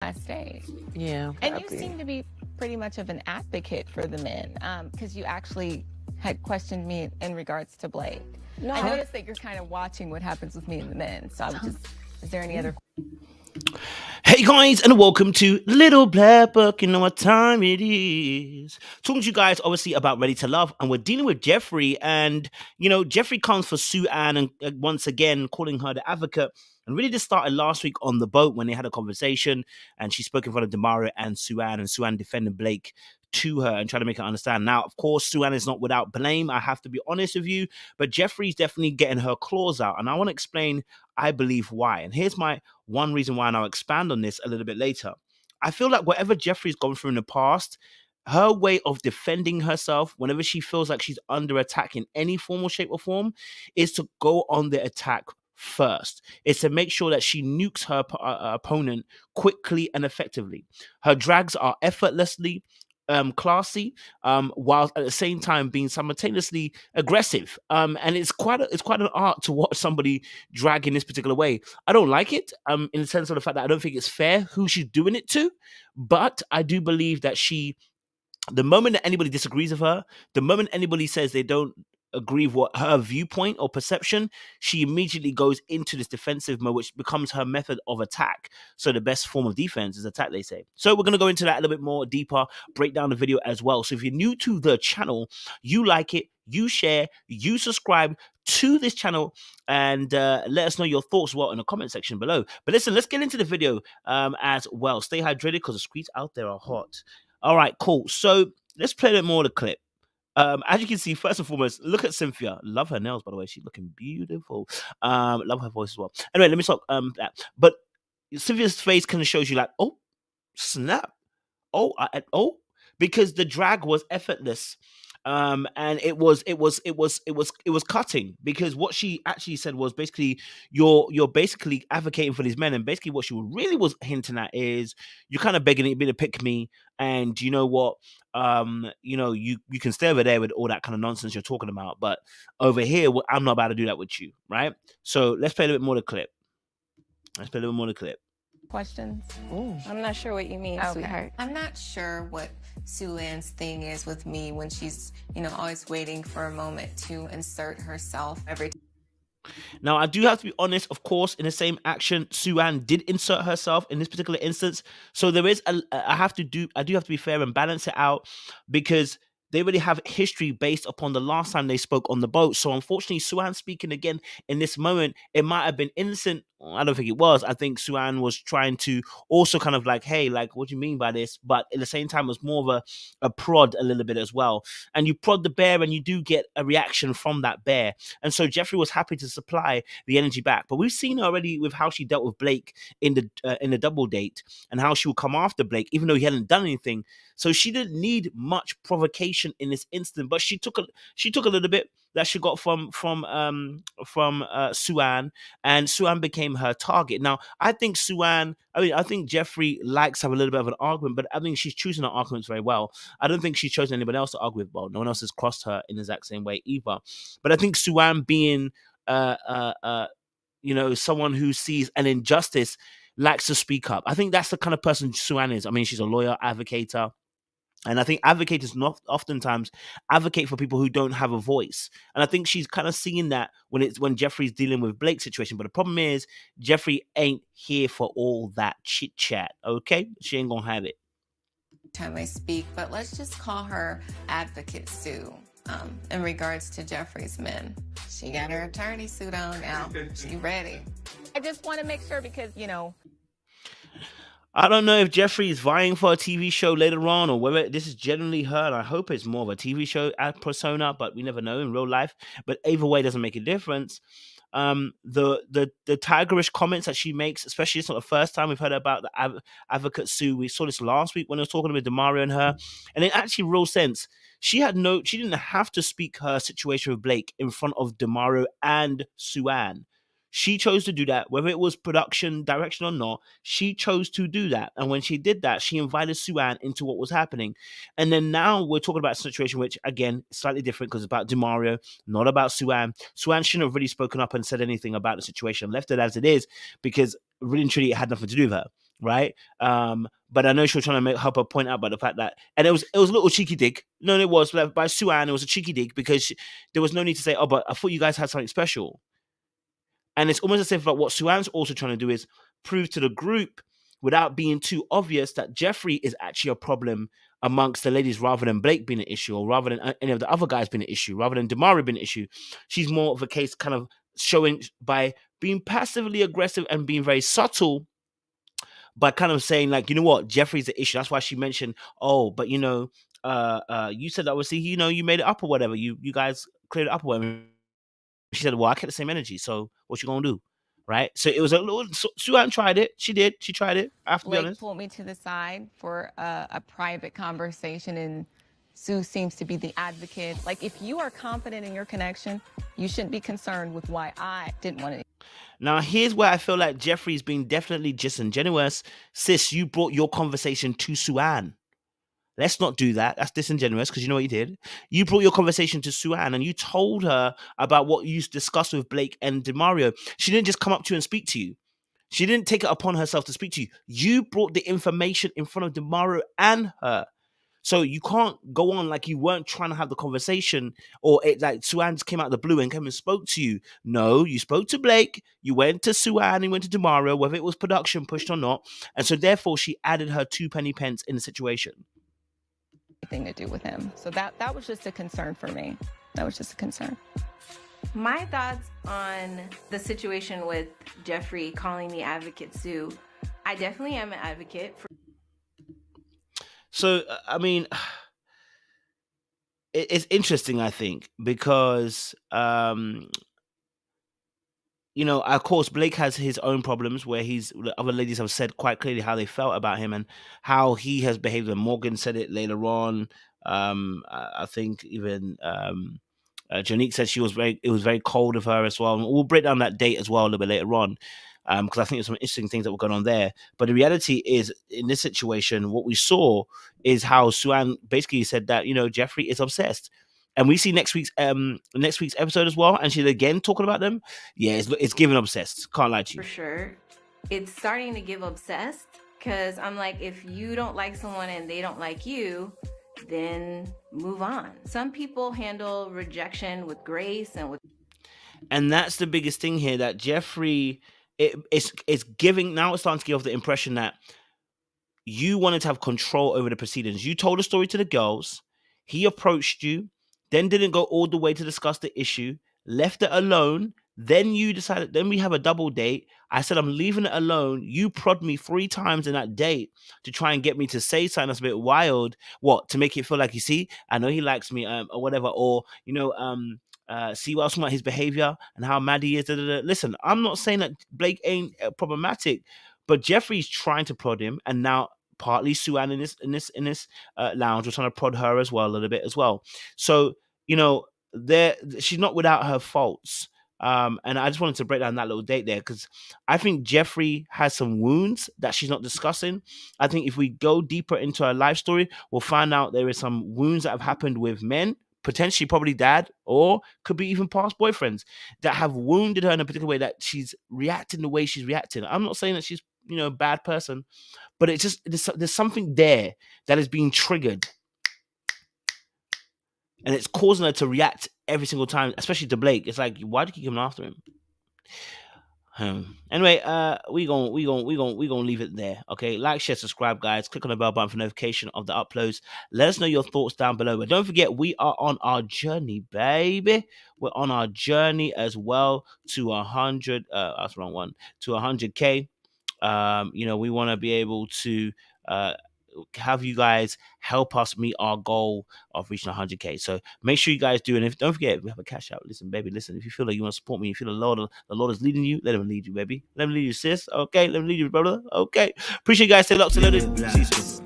last day. Yeah, And you probably. seem to be pretty much of an advocate for the men, because you actually had questioned me in regards to Blake. No, I noticed that you're kind of watching what happens with me and the men. So I would just, is there any other? Hey guys, and welcome to Little Black Book. You know what time it is. Talking to you guys, obviously, about Ready to Love, and we're dealing with Jefferi. And Jefferi comes for Sue Ann, and once again calling her the advocate. And really, this started last week on the boat when they had a conversation, and she spoke in front of Demario and Sue Ann defending Blake to her and trying to make her understand. Now, of course, Sue Ann is not without blame. I have to be honest with you, but Jefferi's definitely getting her claws out, and I want to explain, I believe, why. And here's my one reason why, and I'll expand on this a little bit later. I feel like whatever Jefferi's gone through in the past, her way of defending herself whenever she feels like she's under attack in any form or shape or form is to go on the attack first. It's to make sure that she nukes her opponent quickly and effectively. Her drags are effortlessly classy, while at the same time being simultaneously aggressive. And it's quite an art to watch somebody drag in this particular way. I don't like it, in the sense of the fact that I don't think it's fair who she's doing it to, but I do believe that the moment that anybody disagrees with her, the moment anybody says they don't agree with what her viewpoint or perception, she immediately goes into this defensive mode, which becomes her method of attack. So the best form of defense is attack, they say. So we're going to go into that a little bit more deeper, break down the video as well. So if you're new to the channel, you like it, you share, you subscribe to this channel, and let us know your thoughts in the comment section below. But listen, let's get into the video as well. Stay hydrated because the streets out there are hot. All right, cool. So let's play a bit more of the clip. As you can see, first and foremost, look at Cynthia. Love her nails, by the way. She's looking beautiful. Love her voice as well. Anyway, let me stop that. But Cynthia's face kind of shows you like, oh, snap. Oh, because the drag was effortless. And it was cutting, because what she actually said was basically you're basically advocating for these men, and basically what she really was hinting at is you're kind of begging it to pick me, and you know what, you can stay over there with all that kind of nonsense you're talking about, but over here I'm not about to do that with you, right? So let's play a little bit more of the clip. Questions? I'm not sure what you mean, Okay. sweetheart. I'm not sure what Sue Ann's thing is with me when she's, always waiting for a moment to insert herself every Now, I do have to be honest, of course, in the same action, Sue Ann did insert herself in this particular instance. So there is I do have to be fair and balance it out, because they really have history based upon the last time they spoke on the boat. So unfortunately, Sue Ann speaking again in this moment, it might have been innocent. I don't think it was. I think Sue Ann was trying to also kind of like, hey, like, what do you mean by this? But at the same time, it was more of a prod a little bit as well. And you prod the bear and you do get a reaction from that bear. And so Jefferi was happy to supply the energy back. But we've seen already with how she dealt with Blake in the double date, and how she would come after Blake, even though he hadn't done anything. So she didn't need much provocation in this instant, but she took a little bit that she got from Sue Ann, and Sue Ann became her target. Now, I think I think Jefferi likes to have a little bit of an argument, but I think she's choosing her arguments very well. I don't think she's chosen anybody else to argue with. Well, no one else has crossed her in the exact same way either. But I think Sue Ann being someone who sees an injustice likes to speak up. I think that's the kind of person Sue Ann is. I mean, she's a lawyer, advocator. And I think advocates not oftentimes advocate for people who don't have a voice. And I think she's kind of seeing that when Jefferi's dealing with Blake's situation. But the problem is Jefferi ain't here for all that chit chat. Okay, she ain't gonna have it. time I speak, but let's just call her Advocate Sue. In regards to Jefferi's men, she got her attorney suit on now. She ready. I just want to make sure because, I don't know if Jefferi is vying for a TV show later on, or whether this is generally her. And I hope it's more of a TV show persona, but we never know in real life. But either way, doesn't make a difference. The tigerish comments that she makes, especially it's not the first time we've heard about the advocate Sue. We saw this last week when I was talking with Demario and her, and in actually real sense, she didn't have to speak her situation with Blake in front of Demario and Sue Ann. She chose to do that, whether it was production direction or not. She chose to do that, and when she did that, she invited Sue Ann into what was happening. And then now we're talking about a situation which, again, is slightly different because it's about Demario, not about Sue Ann. Sue Ann shouldn't have really spoken up and said anything about the situation, left it as it is, because really and truly it had nothing to do with her. right? But I know she was trying to help her point out about the fact that, and it was a little cheeky dig. No, it was by Sue-Ann. It was a cheeky dig because there was no need to say, "Oh, but I thought you guys had something special." And it's almost as if like what Sue-Ann's also trying to do is prove to the group, without being too obvious, that Jefferi is actually a problem amongst the ladies rather than Blake being an issue, or rather than any of the other guys being an issue, rather than Damari being an issue. She's more of a case kind of showing by being passively aggressive and being very subtle, but kind of saying like, you know what, Jefferi's the issue. That's why she mentioned, oh, but you said that obviously, you made it up or whatever. You guys cleared it up or whatever. She said, well, I kept the same energy, so what you gonna do? Right? So it was a little, Sue-Ann tried it. She did. She tried it. I have to be Blake honest. pulled me to the side for a private conversation, and Sue seems to be the advocate. Like, if you are confident in your connection, you shouldn't be concerned with why I didn't want to. Now, here's where I feel like Jefferi's being definitely disingenuous. Sis, you brought your conversation to Sue-Ann. Let's not do that. That's disingenuous, because you know what you did? You brought your conversation to Sue-Ann and you told her about what you discussed with Blake and DeMario. She didn't just come up to you and speak to you. She didn't take it upon herself to speak to you. You brought the information in front of DeMario and her. So you can't go on like you weren't trying to have the conversation, or it like Sue-Ann just came out of the blue and came and spoke to you. No, you spoke to Blake, you went to Sue-Ann, you went to DeMario, whether it was production pushed or not. And so therefore she added her 2 penny pence in the situation. Thing to do with him. So that was just a concern for me. That was just a concern. My thoughts on the situation with Jefferi calling me Advocate Sue. I definitely am an advocate for. So, I mean, it's interesting, I think, because, of course, Blake has his own problems where the other ladies have said quite clearly how they felt about him and how he has behaved. And Morgan said it later on. I think even Janique said it was very cold of her as well. And we'll break down that date as well a little bit later on, because I think there's some interesting things that were going on there. But the reality is, in this situation, what we saw is how Sue-Ann basically said that, Jefferi is obsessed. And we see next week's episode as well, and she's again talking about them. Yeah, it's giving obsessed. Can't lie to you. For sure. It's starting to give obsessed, because I'm like, if you don't like someone and they don't like you, then move on. Some people handle rejection with grace and that's the biggest thing here, that Jefferi, it's giving, now it's starting to give off the impression that you wanted to have control over the proceedings. You told a story to the girls, he approached you, then didn't go all the way to discuss the issue, left it alone. Then you decided, then we have a double date. I said, I'm leaving it alone. You prod me 3 times in that date to try and get me to say something that's a bit wild. What? To make it feel like, you see, I know he likes me, or whatever. Or, see what's about his behavior and how mad he is. Listen, I'm not saying that Blake ain't problematic, but Jefferi's trying to prod him. And now partly Sue-Ann in this lounge was trying to prod her as well a little bit as well. So, she's not without her faults. And I just wanted to break down that little date there, because I think Jefferi has some wounds that she's not discussing. I think if we go deeper into her life story, we'll find out there is some wounds that have happened with men, potentially probably dad, or could be even past boyfriends, that have wounded her in a particular way that she's reacting the way she's reacting. I'm not saying that she's, a bad person, but it's just, there's something there that is being triggered. And it's causing her to react every single time, especially to Blake. It's like, why do you keep coming after him? Anyway, we gonna leave it there. Okay, like, share, subscribe, guys. Click on the bell button for notification of the uploads. Let us know your thoughts down below. But don't forget, we are on our journey, baby. We're on our journey as well to 100. That's the wrong one. To 100K. We want to be able to have you guys help us meet our goal of reaching 100K. So make sure you guys do. And don't forget, we have a cash out. Listen, baby, listen. If you feel like you want to support me, you feel the Lord is leading you, let him lead you, baby. Let him lead you, sis. Okay, let him lead you, brother. Okay. Appreciate you guys. Stay locked and loaded. See you soon.